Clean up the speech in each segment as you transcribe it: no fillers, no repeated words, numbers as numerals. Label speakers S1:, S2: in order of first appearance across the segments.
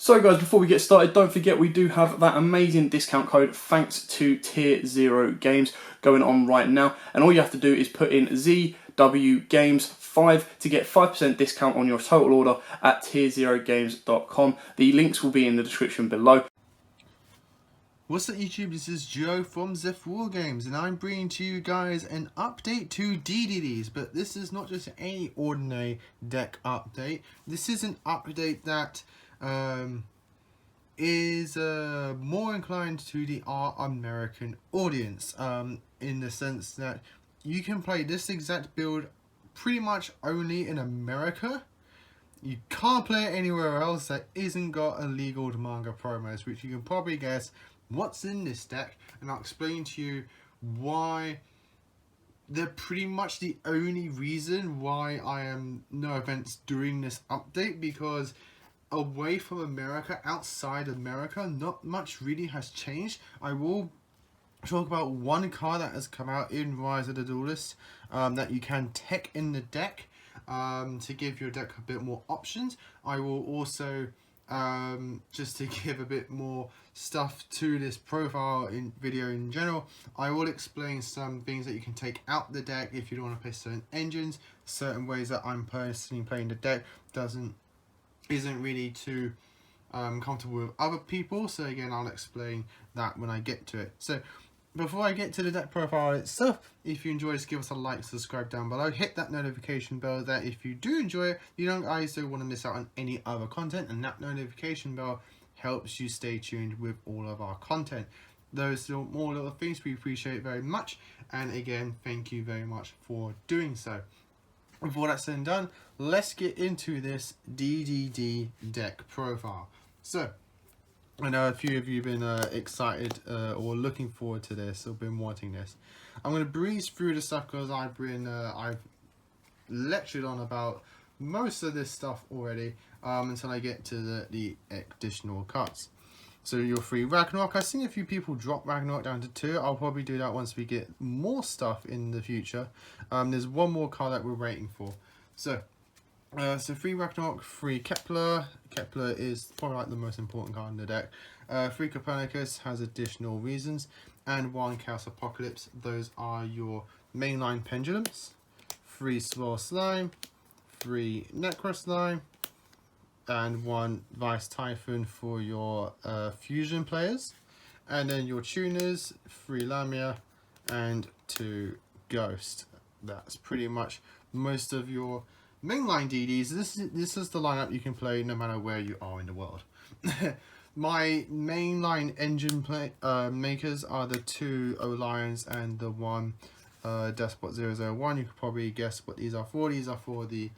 S1: So guys, before we get started, don't forget we do have that amazing discount code thanks to Tier 0 Games going on right now. And all you have to do is put in ZW Games 5 to get 5% discount on your total order at tier0games.com. The links will be in the description below.
S2: What's up YouTube, this is Joe from Zeph War Games and I'm bringing to you guys an update to DDDs, but this is not just any ordinary deck update. This is an update that is more inclined to our American audience, in the sense that you can play this exact build pretty much only in America. You can't play it anywhere else that isn't got illegal manga promos, which you can probably guess what's in this deck, and I'll explain to you why they're pretty much the only reason why I am no events doing this update, because away from America, outside America, not much really has changed. I will talk about one card that has come out in Rise of the Duelist that you can tech in the deck to give your deck a bit more options. I will also just to give a bit more stuff to this profile in video in general, I will explain some things that you can take out the deck if you don't want to play certain engines, certain ways that I'm personally playing the deck isn't really too comfortable with other people. So again, I'll explain that when I get to it. So before I get to the deck profile itself, if you enjoy this, give us a like, subscribe down below, hit that notification bell that if you do enjoy it, you don't guys don't want to miss out on any other content, and that notification bell helps you stay tuned with all of our content. Those more little things we appreciate very much, and again, thank you very much for doing so. With all that said and done, let's get into this DDD deck profile. So I know a few of you have been excited or looking forward to this, or been wanting this. I'm going to breeze through the stuff because I've lectured on about most of this stuff already until I get to the additional cards. So your free Ragnarok. I've seen a few people drop Ragnarok down to 2. I'll probably do that once we get more stuff in the future. There's one more card that we're waiting for. So free Ragnarok, free Kepler. Kepler is probably like the most important card in the deck. Free Copernicus has additional reasons, and 1 Chaos Apocalypse. Those are your mainline pendulums. Free Swirl Slime, free Necro Slime, and 1 Vice Typhoon for your fusion players. And then your tuners, 3 Lamia, and 2 Ghost. That's pretty much most of your mainline DDs. This is the lineup you can play no matter where you are in the world. My mainline engine makers are the 2 Olions and the 1 Despot 001. You could probably guess what these are for. These are for the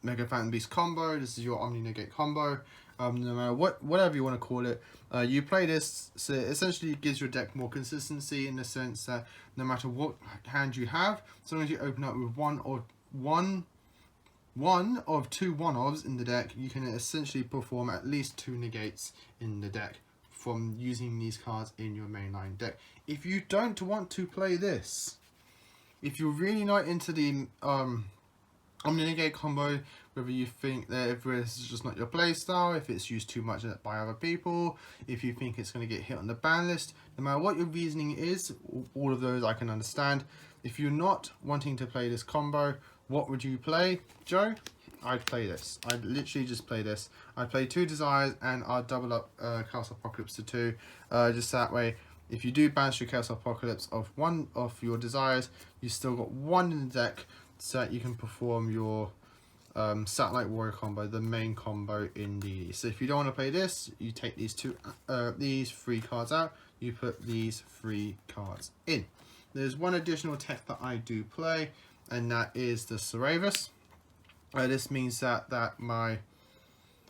S2: Mega Phantom Beast combo. This is your Omni Negate combo. No matter whatever you want to call it, you play this, so it essentially gives your deck more consistency in the sense that no matter what hand you have, as long as you open up with one of 2 one-offs in the deck, you can essentially perform at least 2 negates in the deck from using these cards in your mainline deck. If you don't want to play this, if you're really not into the Omni Negate combo, whether you think that if this is just not your play style, if it's used too much by other people, if you think it's going to get hit on the ban list, no matter what your reasoning is, all of those I can understand. If you're not wanting to play this combo, what would you play, Joe? I'd play this. I'd literally just play this. I'd play 2 Desires and I'd double up Chaos Apocalypse to 2. Just that way, if you do banish your Chaos Apocalypse of 1 of your Desires, you still got 1 in the deck so that you can perform your Satellite Warrior combo, the main combo in DD. So if you don't want to play this, you take these 3 cards out, you put these 3 cards in. There's one additional tech that I do play, and that is the Cerevis. This means that my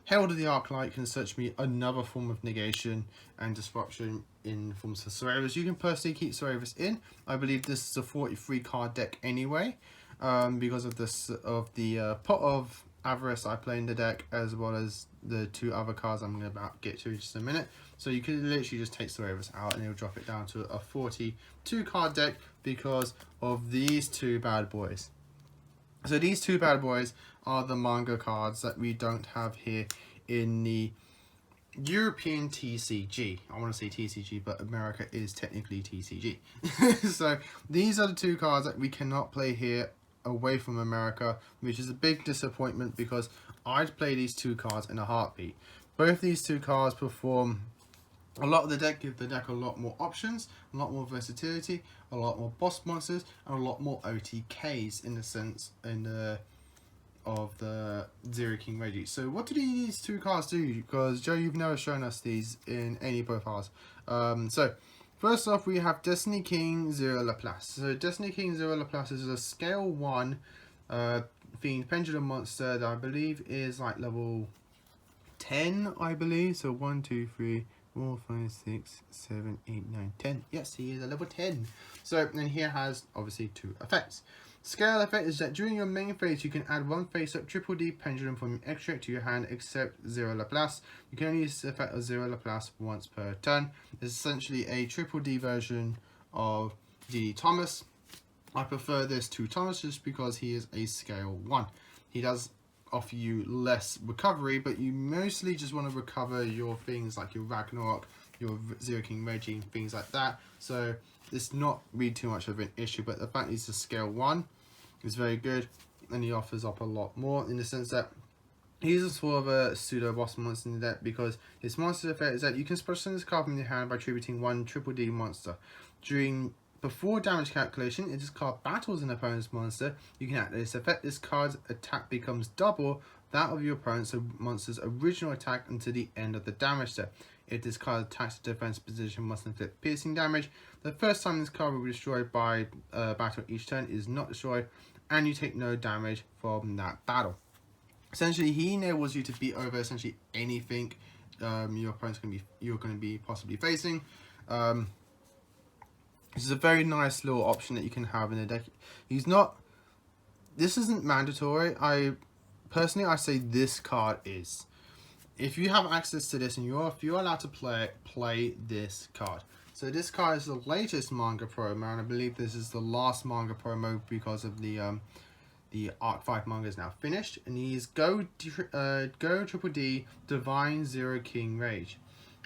S2: Herald of the Arclight can search me another form of negation and disruption in forms of Cerevis. You can personally keep Cerevis in. I believe this is a 43 card deck anyway, because of the Pot of Avarice I play in the deck, as well as the 2 other cards I'm going to get to in just a minute. So you can literally just take Cerevis out and it'll drop it down to a 42 card deck because of these 2 bad boys. So these 2 bad boys are the manga cards that we don't have here in the European TCG. I want to say TCG, but America is technically TCG. So these are the 2 cards that we cannot play here away from America, which is a big disappointment because I'd play these 2 cards in a heartbeat. Both these 2 cards perform a lot of the deck, give the deck a lot more options, a lot more versatility, a lot more boss monsters, and a lot more OTKs in the sense of the Zero King Reggie. So what do these 2 cards do? Because Joe, you've never shown us these in any profiles. So first off, we have Destiny King Zero Laplace. So Destiny King Zero Laplace is a scale 1 themed pendulum monster that I believe is like level 10, I believe. So 1, 2, 3, 4, 5, 6, 7, 8, 9, 10. Yes, he is a level 10. So then here has obviously 2 effects. Scale effect is that during your main phase, you can add 1 face-up Ddd pendulum from your extract to your hand, except Zero Laplace. You can only use the effect of Zero Laplace once per turn. It's essentially a Ddd version of DD Thomas. I prefer this to Thomas just because he is a scale 1. He does offer you less recovery, but you mostly just want to recover your things like your Ragnarok, your Zero King Reggie, things like that. So it's not really too much of an issue, but the fact he's a scale 1 is very good, and he offers up a lot more in the sense that he's a sort of a pseudo boss monster in that, because his monster effect is that you can special this card from your hand by attributing 1 Ddd monster. Before damage calculation, if this card battles an opponent's monster, you can activate this effect. This card's attack becomes double that of your opponent's monster's original attack until the end of the damage step. If this card attacks the defense position, must inflict piercing damage. The first time this card will be destroyed by battle each turn is not destroyed, and you take no damage from that battle. Essentially, he enables you to beat over essentially anything your opponent's you're going to be possibly facing. This is a very nice little option that you can have in a deck. This isn't mandatory. Personally, I say this card is. If you have access to this and if you're allowed to play this card. So this card is the latest manga promo, and I believe this is the last manga promo because of the Arc 5 manga is now finished. And he's Go Ddd Divine Zero King Rage.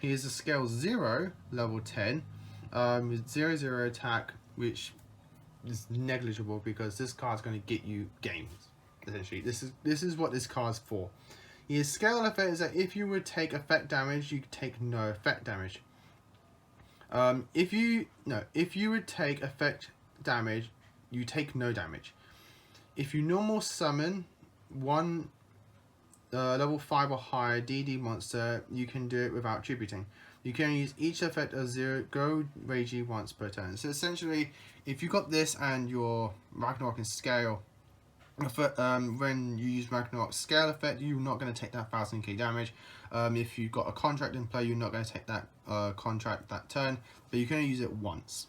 S2: He is a scale 0, level 10, with 0/0 attack, which is negligible because this card's going to get you games. Essentially, this is what this card's for. His scale effect is that if you would take effect damage, you take no effect damage. If you would take effect damage, you take no damage. If you normal summon 1 level 5 or higher DD monster, you can do it without tributing. You can use each effect of Go Reggie once per turn. So essentially, if you got this and your Ragnarok in scale, when you use Ragnarok scale effect, you're not going to take that 1000k damage. If you've got a contract in play, you're not going to take that contract that turn, but you can only use it once.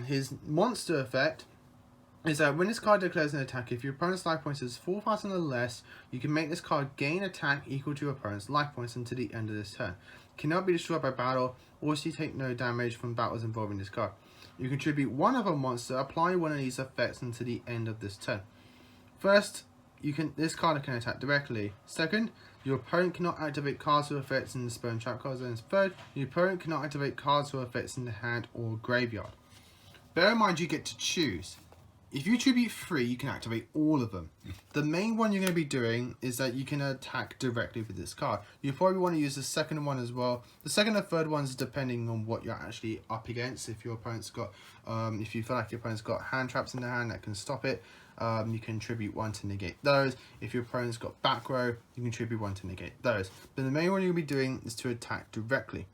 S2: His monster effect is that when this card declares an attack, if your opponent's life points is 4,000 or less, you can make this card gain attack equal to your opponent's life points until the end of this turn. Cannot be destroyed by battle, or you take no damage from battles involving this card. You contribute 1 other monster, apply 1 of these effects until the end of this turn. First, this card can attack directly. Second, your opponent cannot activate cards or effects in the spell and trap cards. And third, your opponent cannot activate cards or effects in the hand or graveyard. Bear in mind you get to choose. If you tribute 3, you can activate all of them. The main one you're going to be doing is that you can attack directly with this card. You probably want to use the second one as well. The second and third ones depending on what you're actually up against. If your opponent's got, if you feel like your opponent's got hand traps in their hand that can stop it, you can tribute 1 to negate those. If your opponent's got back row, you can tribute 1 to negate those. But the main one you'll be doing is to attack directly.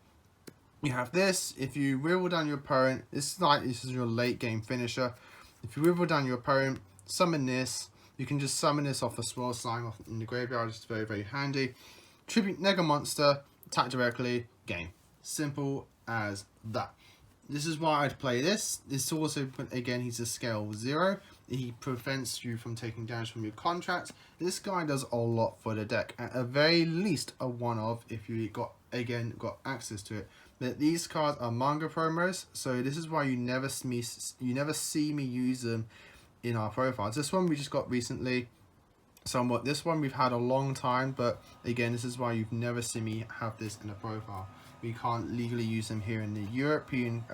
S2: You have this. If you whittle down your opponent, this is your late game finisher. If you whittle down your opponent, summon this. You can just summon this off a swirl slime off in the graveyard. It's very, very handy. Tribute Nega Monster, attack directly, game. Simple as that. This is why I'd play this. This also, again, he's a scale 0. He prevents you from taking damage from your contract. This guy does a lot for the deck. At the very least, a one-of if you got access to it. But these cards are manga promos, so this is why you never see me use them in our profiles. This one we just got recently, somewhat. This one we've had a long time, but again, this is why you've never seen me have this in a profile. We can't legally use them here in the European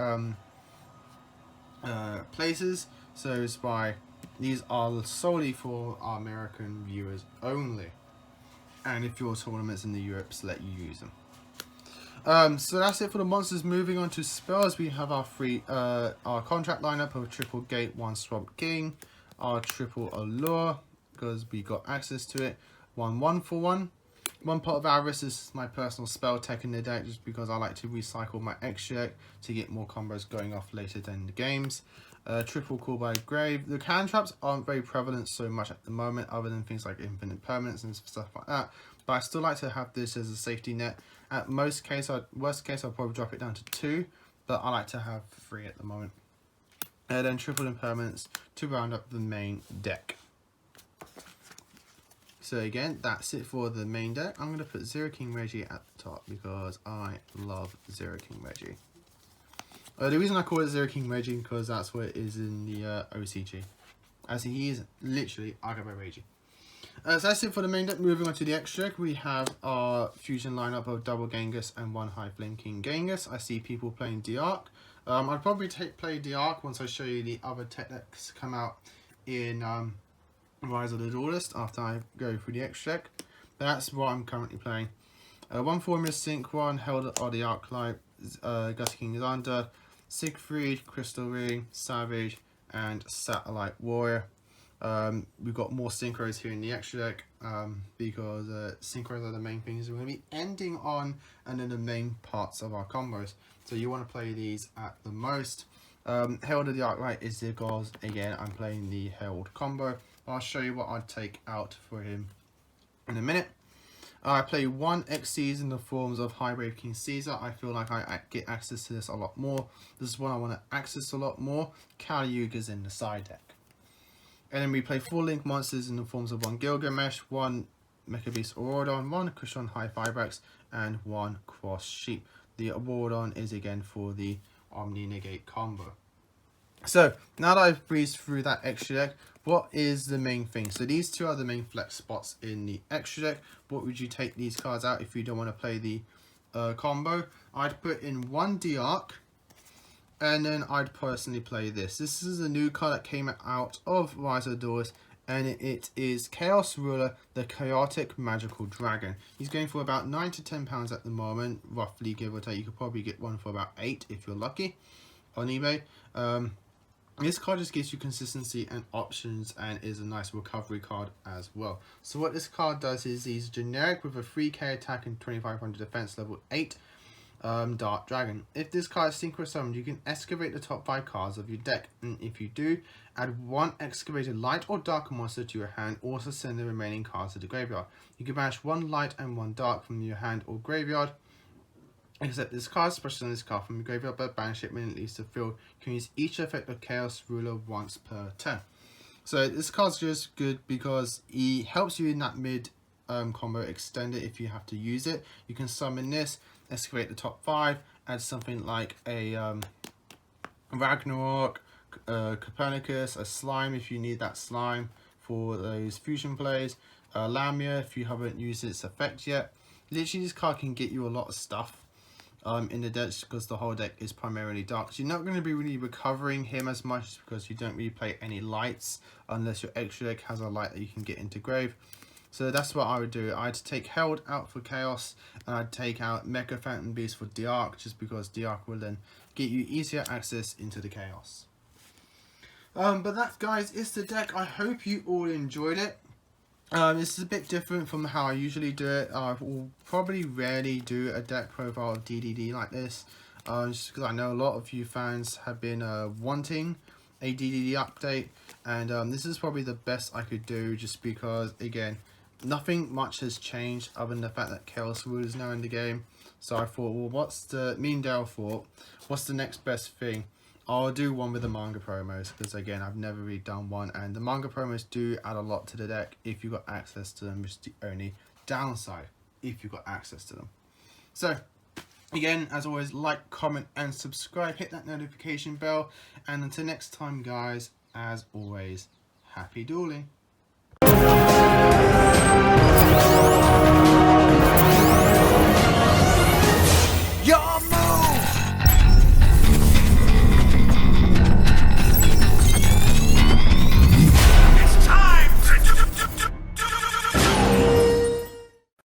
S2: places, so it's why these are solely for our American viewers only, and if your tournaments in the Europes let you use them. So that's it for the monsters. Moving on to spells, we have our contract lineup of triple gate, 1 swamp king, our triple allure, because we got access to it, 1 for 1 pot of avarice. Is my personal spell tech in the deck, just because I like to recycle my extra deck to get more combos going off later in the games. Triple call by grave. The cantrips aren't very prevalent so much at the moment, other than things like infinite permanence and stuff like that, but I still like to have this as a safety net. At worst case, I'll probably drop it down to 2, but I like to have 3 at the moment. And then triple impermanence to round up the main deck. So again, that's it for the main deck. I'm going to put Zero King Reggie at the top because I love Zero King Reggie. The reason I call it Zero King Reggie because that's what it is in the OCG. As he is literally Agaba Reggie. So that's it for the main deck. Moving on to the extra deck, we have our fusion lineup of double Genghis and 1 high flanking Genghis. I see people playing D'Arc. I'd probably play D'Arc once I show you the other tech decks come out in Rise of the Duelist after I go through the extra deck. But that's what I'm currently playing. 1 Formula Sync 1, Held or the Arclight, Gusty King Xander, Siegfried, Crystal Ring, Savage, and Satellite Warrior. We've got more synchros here in the extra deck because synchros are the main things we're going to be ending on, and then the main parts of our combos. So you want to play these at the most. Herald of the Arclight is the goals. Again, I'm playing the Herald combo. I'll show you what I'd take out for him in a minute. I play 1 Xyz in the forms of High Brave King Caesar. I feel like I get access to this a lot more. This is one I want to access a lot more. Kali Yuga's in the side deck. And then we play 4 Link monsters in the forms of 1 Gilgamesh, 1 Mecha Beast Aurodon, 1 Kushon High Fibrax, and 1 Cross Sheep. The Aurodon is again for the Omni Negate combo. So now that I've breezed through that extra deck, what is the main thing? So these two are the main flex spots in the extra deck. What would you take these cards out if you don't want to play the combo? I'd put in 1 D'Arc, and then I'd personally play this. This is a new card that came out of Rise of the Duelist, and it is Chaos Ruler, the Chaotic Magical Dragon. He's going for about £9 to £10 at the moment, roughly, give or take. You could probably get one for about 8 if you're lucky on eBay. This card just gives you consistency and options, and is a nice recovery card as well. So what this card does is he's generic with a 3k attack and 2500 defense, level 8 Dark Dragon. If this card is synchro summoned, you can excavate the top 5 cards of your deck, and if you do, add 1 excavated light or dark monster to your hand. Also send the remaining cards to the graveyard. You can banish 1 light and 1 dark from your hand or graveyard. Except this card, especially on this card from your graveyard, but banish it when it leaves the field. You can use each effect of Chaos Ruler once per turn. So this card's just good because he helps you in that mid combo extender if you have to use it. You can summon this, excavate the top 5, add something like a Ragnarok, Copernicus, a Slime if you need that Slime for those fusion plays, Lamia if you haven't used its effect yet. Literally this card can get you a lot of stuff in the deck because the whole deck is primarily dark. So you're not going to be really recovering him as much because you don't really play any lights unless your extra deck has a light that you can get into grave. So that's what I would do. I'd take Herald out for Chaos, and I'd take out Mecha Phantom Beast for D'Arc, just because D'Arc will then get you easier access into the Chaos. But that, guys, is the deck. I hope you all enjoyed it. This is a bit different from how I usually do it. I will probably rarely do a deck profile of DDD like this, just because I know a lot of you fans have been wanting a DDD update, and this is probably the best I could do, just because, again, nothing much has changed other than the fact that Chaos Rule is now in the game. So I thought, well, me and Dale thought, what's the next best thing? I'll do one with the manga promos, because again, I've never really done one, and the manga promos do add a lot to the deck if you've got access to them, which is the only downside, if you've got access to them. So, again, as always, like, comment, and subscribe, hit that notification bell, and until next time, guys, as always, happy dueling.